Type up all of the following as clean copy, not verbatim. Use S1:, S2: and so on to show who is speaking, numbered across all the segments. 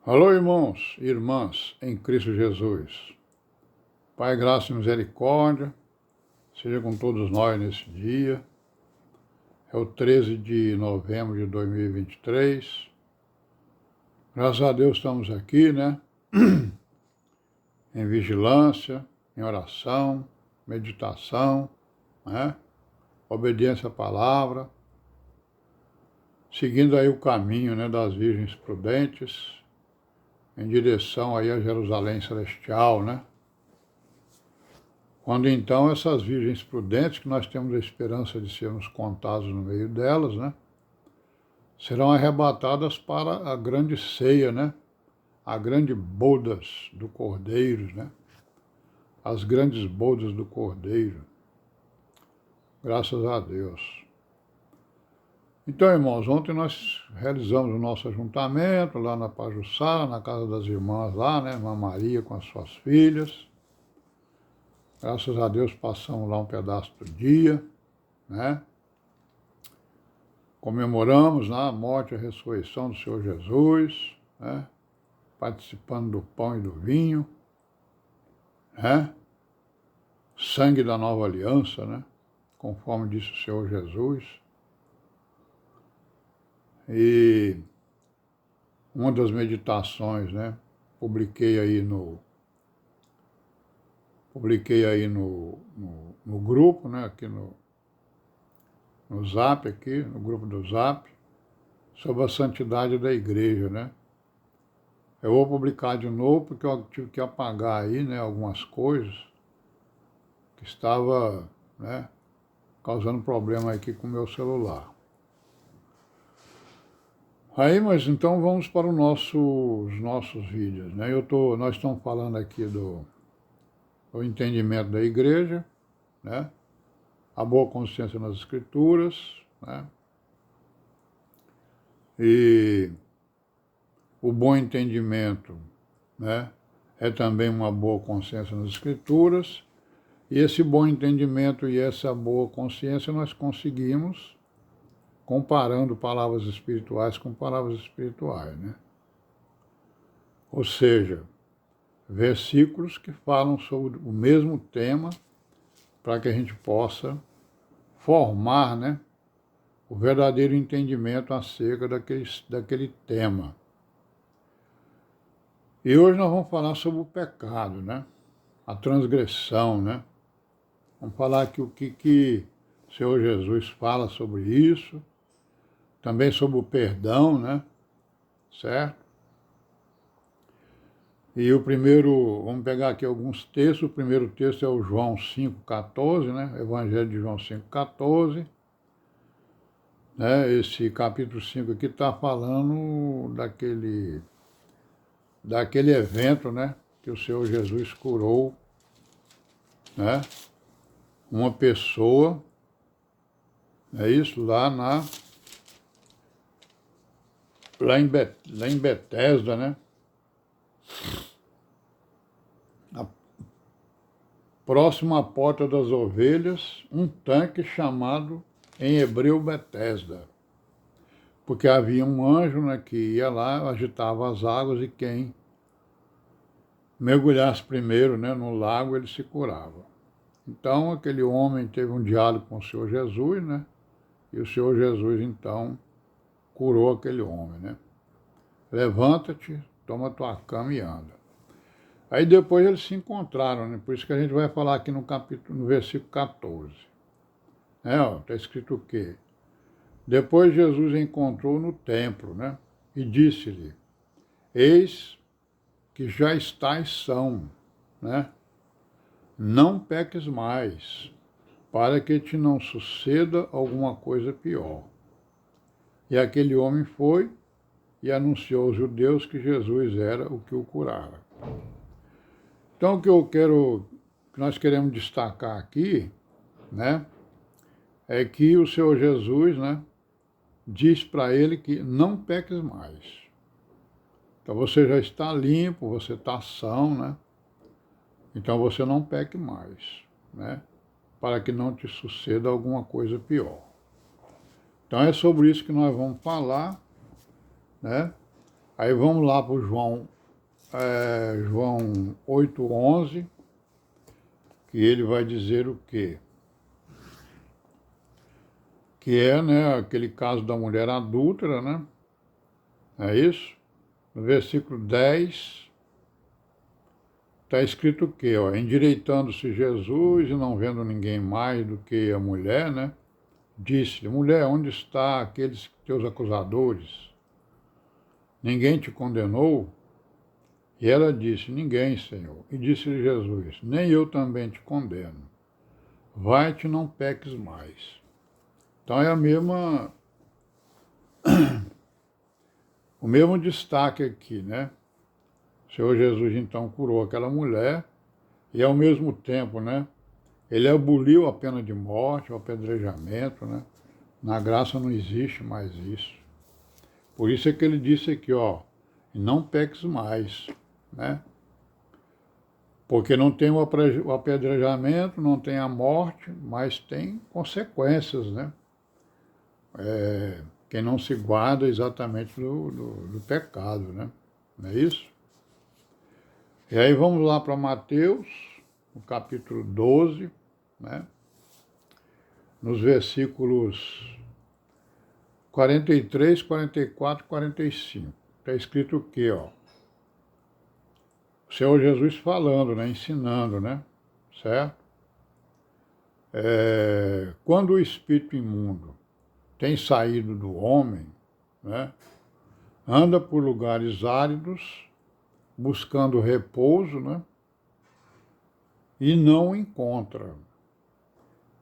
S1: Alô, irmãos e irmãs em Cristo Jesus. Pai, graça e misericórdia, seja com todos nós nesse dia. É o 13 de novembro de 2023. Graças a Deus estamos aqui, né? Em vigilância, em oração, meditação, né? Obediência à palavra, seguindo aí o caminho, né, das virgens prudentes, em direção aí a Jerusalém Celestial, né? Quando então essas virgens prudentes, que nós temos a esperança de sermos contados no meio delas, né? Serão arrebatadas para a grande ceia, né? A grande bodas do Cordeiro, né? As grandes bodas do Cordeiro. Graças a Deus. Então, irmãos, ontem nós realizamos o nosso ajuntamento lá na Pajuçara, na casa das irmãs lá, né? Irmã Maria com as suas filhas. Graças a Deus passamos lá um pedaço do dia, né? Comemoramos a morte e a ressurreição do Senhor Jesus, né? Participando do pão e do vinho, né? Sangue da nova aliança, né? Conforme disse o Senhor Jesus. E uma das meditações, né? Publiquei aí no grupo, né? Aqui no Zap, aqui, no grupo do Zap, sobre a santidade da igreja, né? Eu vou publicar de novo porque eu tive que apagar aí, né, algumas coisas que estava, né, causando problema aqui com o meu celular. Aí, mas então vamos para os nossos vídeos, né? Nós estamos falando aqui do entendimento da igreja, né? A boa consciência nas escrituras, né? E o bom entendimento, né, é também uma boa consciência nas escrituras, e esse bom entendimento e essa boa consciência nós conseguimos comparando palavras espirituais com palavras espirituais, né? Ou seja, versículos que falam sobre o mesmo tema para que a gente possa formar, né, o verdadeiro entendimento acerca daquele tema. E hoje nós vamos falar sobre o pecado, né? A transgressão, né? Vamos falar aqui o que o Senhor Jesus fala sobre isso, também sobre o perdão, né? Certo? E vamos pegar aqui alguns textos. O primeiro texto é o João 5,14, né? Evangelho de João 5,14. Né? Esse capítulo 5 aqui está falando daquele evento, né, que o Senhor Jesus curou, né, uma pessoa, é isso, lá em Betesda, né, próximo à Porta das Ovelhas, um tanque chamado em hebreu Betesda, porque havia um anjo, né, que ia lá, agitava as águas, e quem mergulhasse primeiro, né, no lago, ele se curava. Então, aquele homem teve um diálogo com o Senhor Jesus, né? E o Senhor Jesus, então, curou aquele homem, né? Levanta-te, toma tua cama e anda. Aí depois eles se encontraram, né? Por isso que a gente vai falar aqui no versículo 14. Está escrito o quê? Depois Jesus encontrou no templo, né? E disse-lhe, eis que já estais são, né? Não peques mais, para que te não suceda alguma coisa pior. E aquele homem foi e anunciou aos judeus que Jesus era o que o curara. Então, que nós queremos destacar aqui, né, é que o Senhor Jesus, né, diz para ele que não peques mais. Então, você já está limpo, você está são, né? Então, você não peque mais, né? Para que não te suceda alguma coisa pior. Então é sobre isso que nós vamos falar, né? Aí vamos lá para o João 8,11, que ele vai dizer o quê? Que é, né, aquele caso da mulher adúltera, né? É isso? No versículo 10, está escrito o quê? Ó, endireitando-se Jesus e não vendo ninguém mais do que a mulher, né? Disse-lhe, mulher, onde está aqueles teus acusadores? Ninguém te condenou? E ela disse, ninguém, Senhor. E disse-lhe Jesus, nem eu também te condeno. Vai-te, não peques mais. Então é o mesmo destaque aqui, né? O Senhor Jesus, então, curou aquela mulher e, ao mesmo tempo, né, ele aboliu a pena de morte, o apedrejamento, né? Na graça não existe mais isso. Por isso é que ele disse aqui, ó, não peques mais, né? Porque não tem o apedrejamento, não tem a morte, mas tem consequências, né? Quem não se guarda exatamente do pecado, né? Não é isso? E aí vamos lá para Mateus, no capítulo 12, né? Nos versículos 43, 44 e 45. Está escrito o quê, ó? O Senhor Jesus falando, né? Ensinando, né? Certo? Quando o espírito imundo tem saído do homem, né? Anda por lugares áridos, buscando repouso, né? E não o encontra.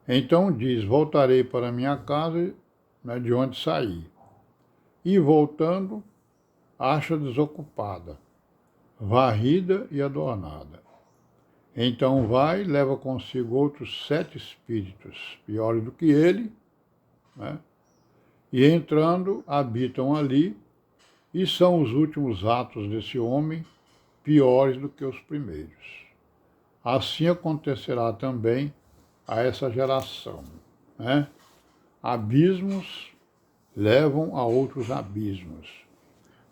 S1: Então diz, voltarei para minha casa, né, de onde saí. E voltando, acha desocupada, varrida e adornada. Então vai e leva consigo outros 7 espíritos, piores do que ele, né? E entrando, habitam ali, e são os últimos atos desse homem piores do que os primeiros. Assim acontecerá também a essa geração, né? Abismos levam a outros abismos.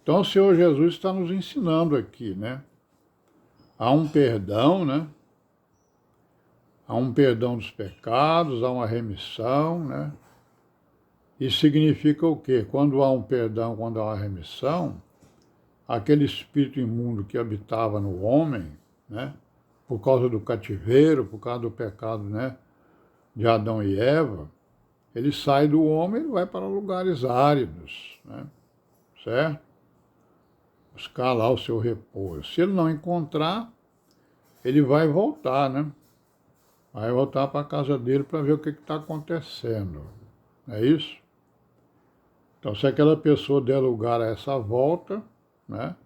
S1: Então o Senhor Jesus está nos ensinando aqui, né? Há um perdão, né? Há um perdão dos pecados, há uma remissão, né? Isso significa o quê? Quando há um perdão, quando há uma remissão, aquele espírito imundo que habitava no homem, né? Por causa do cativeiro, por causa do pecado, né? De Adão e Eva, ele sai do homem e vai para lugares áridos, né? Certo? Buscar lá o seu repouso. Se ele não encontrar, ele vai voltar, né? Vai voltar para a casa dele para ver o que está acontecendo. É isso? Então, se aquela pessoa der lugar a essa volta, né?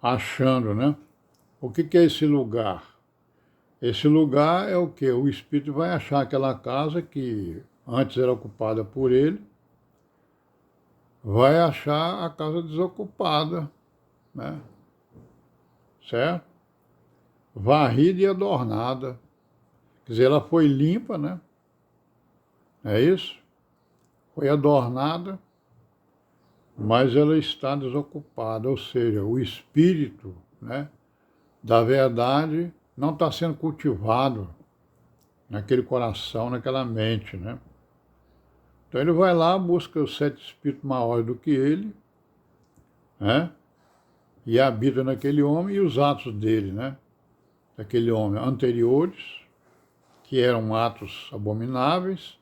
S1: Achando, né? O que é esse lugar? Esse lugar é o quê? O espírito vai achar aquela casa que antes era ocupada por ele, vai achar a casa desocupada, né? Certo? Varrida e adornada. Quer dizer, ela foi limpa, né? É isso? Foi adornada, mas ela está desocupada, ou seja, o espírito, né, da verdade não está sendo cultivado naquele coração, naquela mente, né? Então ele vai lá, busca os 7 espíritos maiores do que ele, né? E habita naquele homem, e os atos dele, né? Daquele homem anteriores, que eram atos abomináveis,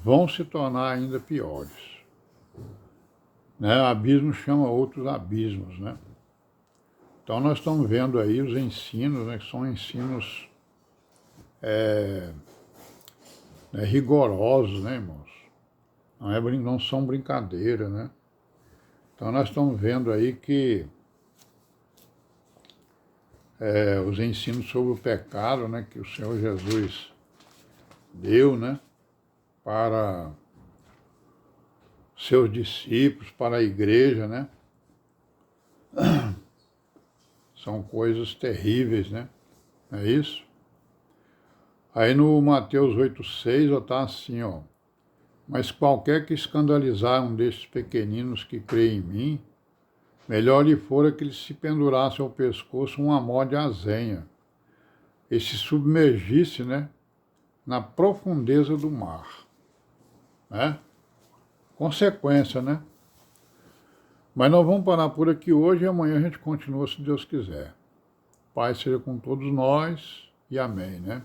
S1: vão se tornar ainda piores. Né? Abismo chama outros abismos, né? Então nós estamos vendo aí os ensinos, né, que são ensinos rigorosos, né, irmãos? Não são brincadeira, né? Então nós estamos vendo aí que os ensinos sobre o pecado, né, que o Senhor Jesus deu, né, para seus discípulos, para a igreja, né? São coisas terríveis, né? É isso? Aí no Mateus 8,6 está assim, ó. Mas qualquer que escandalizar um destes pequeninos que crê em mim, melhor lhe fora que ele se pendurasse ao pescoço uma mó de azenha e se submergisse, né, na profundeza do mar, né? Consequência, né? Mas nós vamos parar por aqui hoje e amanhã a gente continua, se Deus quiser. Pai seja com todos nós e amém, né?